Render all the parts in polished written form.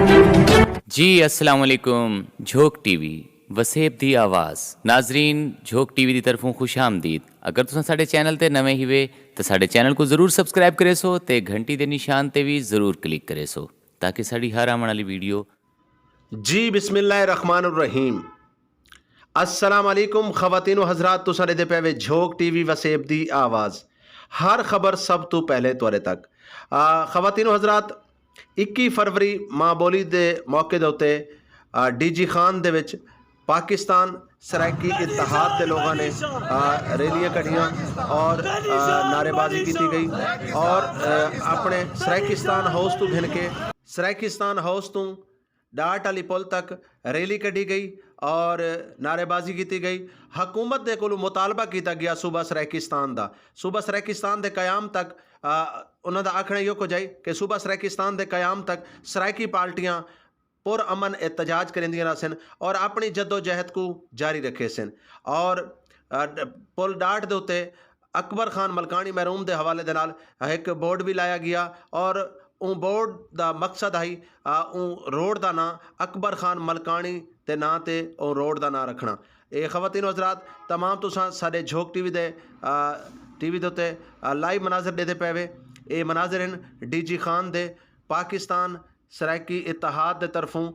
जी अस्सलाम वालेकुम। झोंक टीवी वसेब दी आवाज़ नाजरीन झोंक टीवी की तरफों खुश आमदीद। अगर तुम साढ़े चैनल ते नवे ही वे तो साढ़े चैनल को ज़रूर सबसक्राइब करे सो ते घंटी के निशान ते भी ज़रूर क्लिक करे सो ताकि साड़ी हर आने वाली वीडियो। जी बिस्मिल्लाहिर्रहमानिर्रहीम। अस्सलाम वालेकुम ख़वातीन हज़रात, तुसां दे पे वे झोंक टीवी वसेब दी आवाज़। हर खबर सब तो पहले तुहाडे तक। ख़वातीन हज़रात, 21 फरवरी माँ बोली के मौके के उत्ते DG खान दे विच पाकिस्तान सराइकी इत्तेहाद के लोगों ने रैलियां कढ़ियां और नारेबाजी की गई और अपने सराइकिस्तान हाउस तो घिन के सराइकिस्तान हाउस तो डाट वाली पुल तक रैली कढ़ी गई और नारेबाजी की गई। हुकूमत के कोलों मुतालबा किया गया सूबा सराइकिस्तान का, सूबा सराइकिस्तान के कयाम तक उन्होंने आखना यो को जाए कि सूबा सराइकिस्तान के कयाम तक सराइकी पार्टियां पुर अमन एहतजाज करेंदियां सन और अपनी जद्दोजहद को जारी रखे सन। और पुल डाट के उत्ते अकबर खान मलकानी महरूम के हवाले दे नाल एक बोर्ड भी लाया गया और उन बोर्ड का मकसद आई रोड का नाम अकबर खान मलकानी के नाँ ते उन रोड का नाम रखना। ये ख़वातीन हज़रात तमाम तुसां साडे झोंक टीवी दे उत्ते लाइव मनाजर देते पे वे। ये मनाजर हैं DG खान दे पाकिस्तान सराइकी इत्तेहाद के तरफों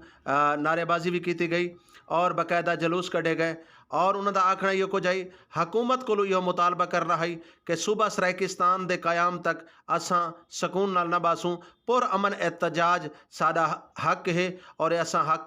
नारेबाजी भी की गई और बाकायदा जलूस कढ़े गए और उन्होंने आखना यो को जाई हुकूमत को यो मुतालबा करना है कि सूबा सराइकिस्तान के कयाम तक असां सकून नाल न बासूँ, पुर अमन एहतजाज साडा हक है और असां हक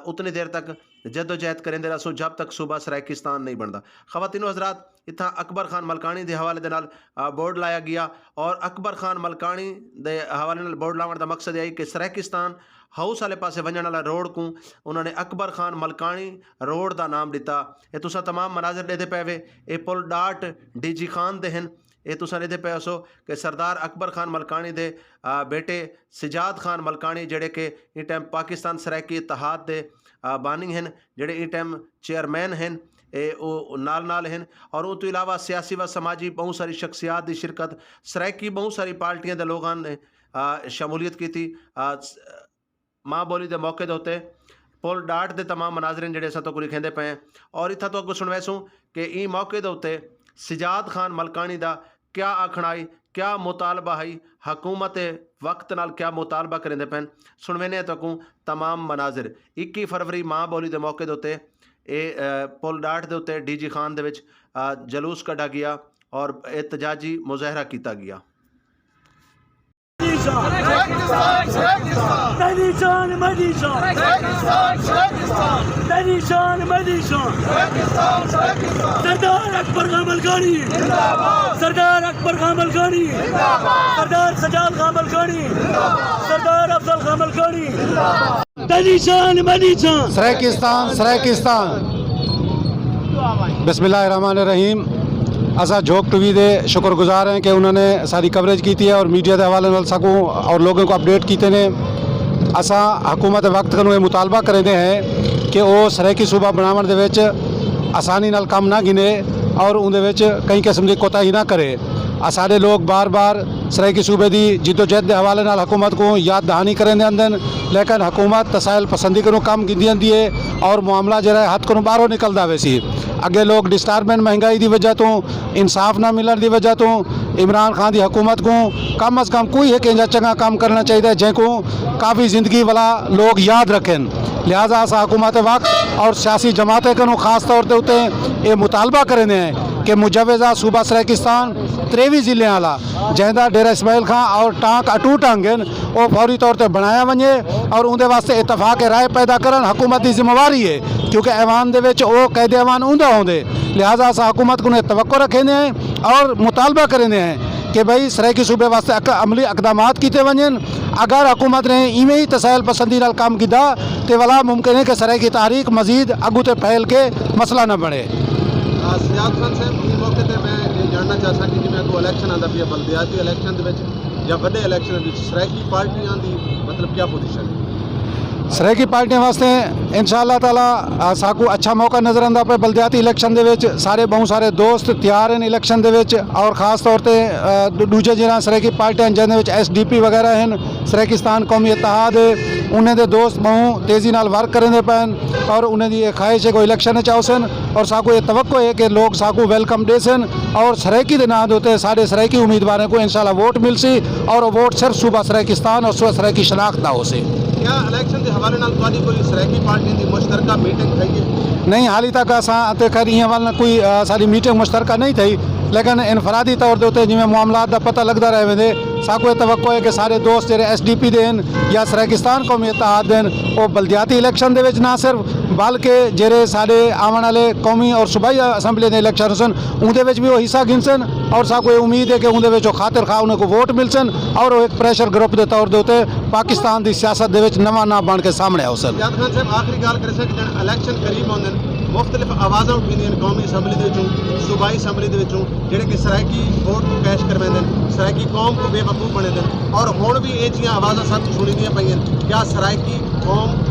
उतनी देर तक जद्दोजहद करेंदे रसूँ जब तक सूबा सराइकिस्तान नहीं बनता। ख़वातीनो हज़रात, इतना अकबर खान मलकानी के हवाले दे नाल बोर्ड लाया गया और अकबर खान मलकानी के हवाले नाल बोर्ड लाने का मकसद यही कि सराइकिस्तान हाउस वाले पासे वजन वाला रोड को उन्होंने अकबर खान मलकानी रोड का नाम दिता। ये तुसा तमाम मनाजर देते पे वे। ये पुल डाट DG खान दे हैं। ये तुसा देते पे सो कि सरदार अकबर खान मलकानी दे बेटे सिजाद खान मलकानी जेड़े के इन टाइम पाकिस्तान सराइकी इत्तेहाद दे बानी हैं, जेड़े इन टाइम चेयरमैन हैं, नाल नाल हैं और उस तो इलावा सियासी व समाजी बहुत सारी शख्सियात की शिरकत सराइकी बहुत सारी पार्टियां के लोगों ने शमूलियत की थी। माँ बोली के मौके के उत्ते पुल डाट के तमाम मनाजरीन जेडे असां तो को लिखेंदे पे हैं और इत्थां तो अगों सुनवैसूँ कि ई मौके के उत्ते सिजाद खान मलकानी का क्या आखना है, क्या मुतालबा है, हुकूमत वक्त नाल क्या मुतालबा करेंदे पे। सुनवेने तकूँ तमाम मनाजिर 21 फरवरी माँ बोली के मौके के उत्ते पुल डाट के उत्ते DG खान दे विच जलूस कढ़ा गया और एहतजाजी मुजाहरा किया गया। सरदार अकबर खान मलकानी, सरदार अकबर खान मलकानी, सरदार सजाद खान मलकानी, सरदार अफजल खान मलकानी, सराइकिस्तान सराइकिस्तान। बिस्मिल्लाहिर्रहमानिर्रहीम। असा झोंक टीवी दे शुक्रगुजार हैं कि उन्होंने सारी कवरेज की है और मीडिया के हवाले नाल सकूँ और लोगों को अपडेट किए ने। असा हुकूमत वक्त को ये मुतालबा करेंदे हैं कि वो सराइकी सूबा बनावन दे विच आसानी नाल काम ना गिने और उनदे विच कई किस्म की कोताही ना करे। सारे लोग बार बार सराइकी सूबे की जिद्दोजहद के हवाले नाल हुकूमत को याद दहानी करेंदे आंदन, लेकिन हुकूमत तसाइल पसंदी को काम की आंदी है और मामला जरा हथ को बाहरों निकलता वैसी। अगे लोग डिस्टारमेंट महंगाई की वजह तो इंसाफ ना मिलने की वजह तो इमरान खान की हुकूमत को कम अज़ कम कोई एक चंगा काम करना चाहिए जैको काफ़ी ज़िंदगी वाला लोग याद रखें। लिहाजा असा हुकूमत वक्त और सियासी जमातें को खास तौर पर उत्ते ये मुतालबा करेंदे हैं कि मुजवज़ा सूबा सराइकिस्तान 23 ज़िले वाला जैदा डेरा इस्माइल खां और टांक अटूट आंगन वो फौरी तौर पर बनाया वने और उनके वास्ते इतफाक राय पैदा करन हुकूमत की जिम्मेवारी है, क्योंकि ऐवान दे विच वो कैद ऐवान उंदा होंदे। लिहाजा अस हुकूमत को तवक्को रखेंदे हैं और मुतालबा करेंदे हैं कि भाई सराइकी सूबे वास्ते अमली इकदामात किए वजन। अगर हुकूमत ने इवें ही तसाइल पसंदी नाल काम किया तो भला मुमकिन है कि सराइकी तारीख मजीद अगू ते फैल के मसला न बने। सियाद खान साहब, इस मौके पर मैं ये जानना चाहता कि जिवें अगों इलैक्शन आंदा पिया बलदियाती इलैक्शन दे विच या वड्डे इलैक्शन दे विच सराइकी पार्टियां दी मतलब क्या पोजीशन है? सराइकी पार्टियां वास्ते इंशाअल्लाह ताला साकू अच्छा मौका नज़र आंदा पे। बलदियाती इलैक्शन दे विच सारे बहुत सारे दोस्त तैयार हैं इलैक्शन दे विच, और ख़ास तौर पर दूजे जिहड़ा सराइकी पार्टियां जिहदे विच SDP वगैरह हैं, सराइकिस्तान कौमी इत्तेहाद है, उन्हें दे दोस्त बहुत तेज़ी नाल वर्क करेंदे पैन, और उन्हें दी ख्वाहिश है को इलैक्शन च आओसन, और साकू ये तवक्को है कि लोग साकू वेलकम देसन, और सराइकी दे नाम होते सारे सराइकी उम्मीदवारों को इंशाअल्लाह वोट मिलसी, और वो वोट सिर्फ सूबा सराइकिस्तान और सूबा सराइकी शनाख्त दा होसी। क्या इलेक्शन के हवाले नाल तुहाडी कोई सराइकी पार्टी की मुश्तरका मीटिंग थी है? नहीं, हाली तक असां ते खैर इं वाल कोई सारी मीटिंग मुश्तरका नहीं थी, लेकिन इनफरादी तौर पर जिमें मामलात का पता लगता रहे वेंदे, साकू तवक्को है कि सारे दोस्त जो SDP दे या सराइकिस्तान कौमी इत्तेहाद दे वो बलदियाती इलैक्शन दे विच ना सिर्फ बल्कि जेरे सारे आवन वाले कौमी और सूबाई असैम्बली के इलैक्शन सन उहदे विच भी वो हिस्सा गिनसन, और साकू उम्मीद है कि उहदे विच खातिर खा उन्हें को वोट मिलसन, और वो एक प्रेशर ग्रुप के तौर पर पाकिस्तान की सियासत दे विच नवा ना बन के सामने आओसन। सजाद खान साहब आखिरी गल करे कि जन इलैक्शन करीब आउंदे मुख्तलिफ आवाज़ां उठिंदियां कौमी असैम्बली दे विचों सूबाई असैम्बली दे विचों जिहड़े कि सराइकी वोट को कैश करवाइंदे सराइकी कौम को बेवकूफ़ बने और हुण भी ये जिहियां आवाज़ां सब सुणीदियां पईयां, क्या सराइकी कौम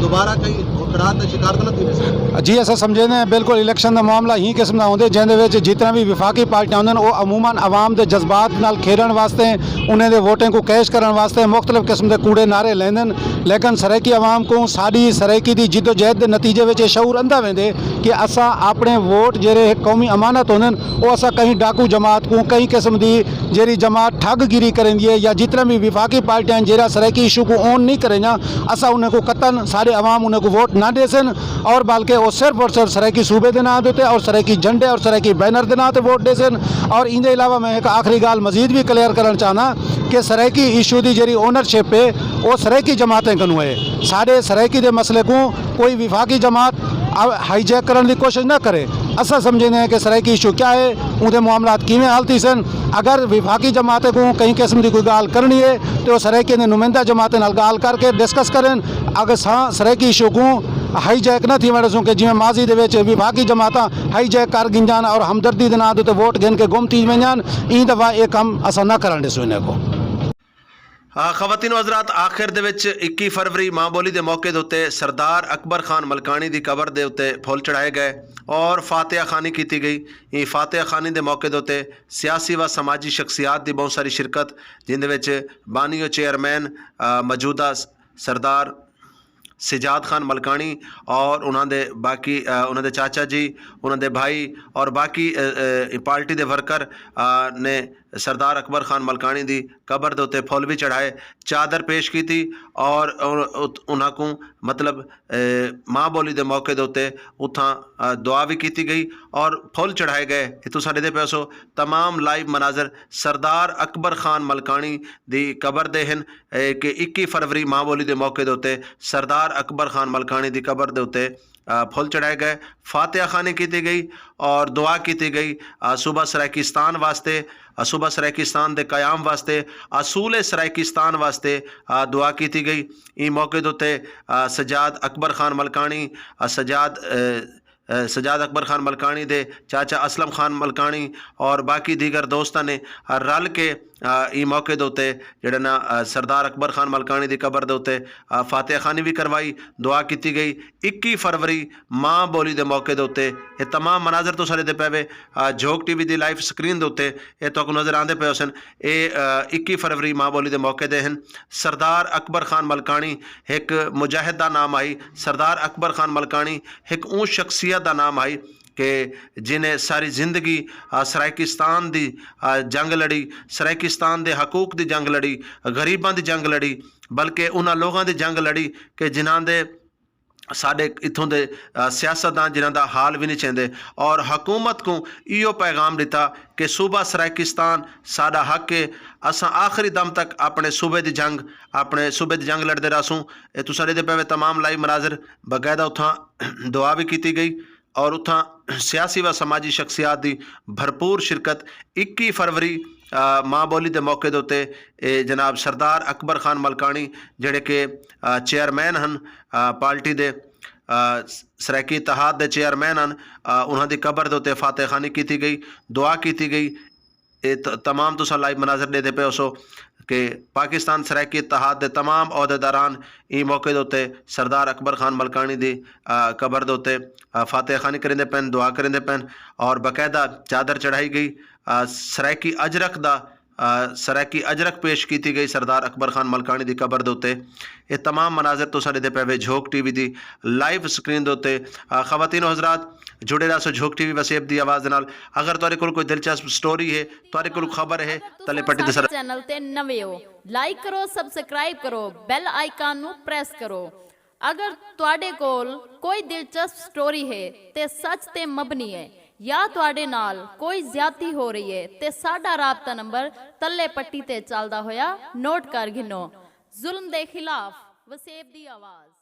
दोबारा कहीं हुकरात का शिकार तो नहीं थी? जी अस समझते हैं बिल्कुल इलैक्शन का मामला ही किस्म का होंगे जिंदे जितना भी विफाकी पार्टियां होंगे वो अमूमन आवाम के जज्बात नाल खेलण वास्ते उन्हें दे वोटें को कैश करने वास्ते मुख्तलिफ किस्म के कूड़े नारे लेंदन, लेकिन सराइकी आवाम को साड़ी सराइकी की जिदोजहद के नतीजे में शऊर अंदा वेंदे कि असा अपने वोट जेरे कौमी अमानत होंगे वो असा कहीं डाकू जमात को कई किस्म की जेरी जमात ठगगिरी करेंदी है या जितना भी विफाकी पार्टियां जेरा सराइकी इशू को ऑन नहीं करें असा उन्हें को कतन सारे अवाम उन्हें को वोट ना दे सन, और बल्कि वो सिर्फ और सिर्फ सराइकी सूबे के नाम होते और सराइकी झंडे और सराइकी बैनर के नाम से वोट दे सन। और इनके अलावा मैं एक आखिरी गाल मजीद भी क्लियर करना चाहना कि सराइकी इशू की जी ओनरशिप है वो सराइकी जमातें कनू है, सारे सराइकी के मसले को कोई विफाकी जमात हाईजैक करने की कोशिश ना करे। असा समझते हैं कि सराइकी इशू क्या है, उनके मामलात किमें हल थी सन, अगर विफाकी जमातें को कई किस्म की कोई गाल करनी है तो सराइकी के नुमाइंदा जमातें नाल गाल करके डिस्कस करें, अगर सराइकी इशू को हाईजैक न थी वड़े सूं कि जिमें माजी दे विफाकी जमात हाईजैक कर गिंजान और हमदर्दी के नाम ते वोट गिन के गुम थी वञान, ई दफ़ा ये कम असा न करण ॾिसूं इन्हें को। ख़वातीनो हज़रात आखिर दे विच 21 फरवरी मां बोली के मौके के उत्ते सरदार अकबर खान मलकानी की कबर के उत्ते फुल चढ़ाए गए और फातिहा खानी की गई। ये फातिहा खानी के मौके के उत्ते सियासी व समाजी शख्सियात की बहुत सारी शिरकत जिंदे विच बानियो चेयरमैन मौजूदा सरदार सजाद खान मलकानी और उन्होंने बाकी उन्होंने चाचा जी उन्होंने भाई और बाकी पार्टी के वर्कर ने सरदार अकबर खान मलकानी की कबर के उत्ते फुल भी चढ़ाए, चादर पेश की थी और उन्होंने मतलब माँ बोली के मौके के उत्ते उथा दुआ भी की गई और फुल चढ़ाए गए। इतों साढ़े पैसो तमाम लाइव मनाजर सरदार अकबर खान मलकानी की कबर दे हैं कि 21 फरवरी माँ बोली के मौके के उत्ते सरदार अकबर खान मलकानी की कबर के उत्ते फुल चढ़ाए गए, फातिहा खानी की गई और दुआ की गई सूबा सराइकिस्तान वास्ते, सूबा सराइकिस्तान के कयाम वास्ते, असूल सराइकिस्तान वास्ते दुआ की गई। इस मौके के उत्ते सजाद अकबर खान मलकानी सजाद अकबर खान मलकानी दे चाचा असलम खान मलकानी और बाकी दीगर दोस्तों ने रल के ई मौके के उत्ते जिहड़ा ना सरदार अकबर खान मलकानी की कबर के उत्ते फातिहा खानी भी करवाई, दुआ की गई। 21 फरवरी माँ बोली के मौके के उत्ते ये तमाम मनाजर तो सारे पे वे झोक TV की लाइव स्क्रीन के उत्ते ये तो नज़र आते पे सन। ये 21 फरवरी माँ बोली के मौके दे हैं। सरदार अकबर खान मलकानी एक मुजाहिद का नाम आई, सरदार अकबर खान मलकानी एक ऊँच शख्सियत का नाम आई कि जिन्हें सारी जिंदगी सराइकिस्तान की जंग लड़ी, सराइकिस्तान के हकूक की जंग लड़ी, गरीबों की जंग लड़ी, बल्कि उन्होंने लोगों की जंग लड़ी कि जिन्हों के साढ़े इतों के सियासतदान जिन्हों का हाल भी नहीं चाहते और हुकूमत को इो पैगाम दिता कि सूबा सराइकिस्तान साडा हक है, असा आखिरी दम तक अपने सूबे की जंग लड़ते रहसूँ। ये तो साढ़े पे तमाम लाइव मनाजर बाकायदा उथा दुआ भी की गई और उथा सियासी व समाजी शख्सियात की भरपूर शिरकत 21 फरवरी माँ बोली के मौके के उत्ते जनाब सरदार अकबर खान मलकानी जिहड़े कि चेयरमैन हैं पार्टी दे सराइकी इत्तेहाद के चेयरमैन हैं, उन्होंने कबर के उत्ते फातिहा खानी की गई, दुआ की गई। तमाम तुसा लाइव मनाजर देते पे सो कि पाकिस्तान सराइकी इतिहाद के तमाम अहदेदारान इस मौके के उत्ते सरदार अकबर खान मलकानी की कबर के उत्ते फातह खानी करेंदे पैन, दुआ करेंदे पैन और बाकायदा चादर चढ़ाई गई। सराइकी अजरक दा सराइकी अजरक पेश की गई सरदार अकबर खान मलकानी की कबर के उत्ते। ये तमाम मनाजर तुसां देते पे झोक टीवी की लाइव स्क्रीन के उत्ते। खवातीनो हजरात जुड़े रहो झोक टीवी वसेब की आवाज़ नाल। अगर तुहाडे कोल कोई दिलचस्प स्टोरी है, तुहाडे कोल खबर है, तले पट्टी ते चैनल ते नवे हो, लाइक करो, सब्सक्राइब करो, बेल आइकन नु प्रेस करो। अगर तुहाडे कोल कोई दिलचस्प स्टोरी है ते सच ते मबनी है या तुहाडे नाल कोई ज्यादती हो रही है ते साडा राबता नंबर तले पट्टी ते चलदा होया नोट कर गिनो। जुल्म दे खिलाफ वसेब दी आवाज़।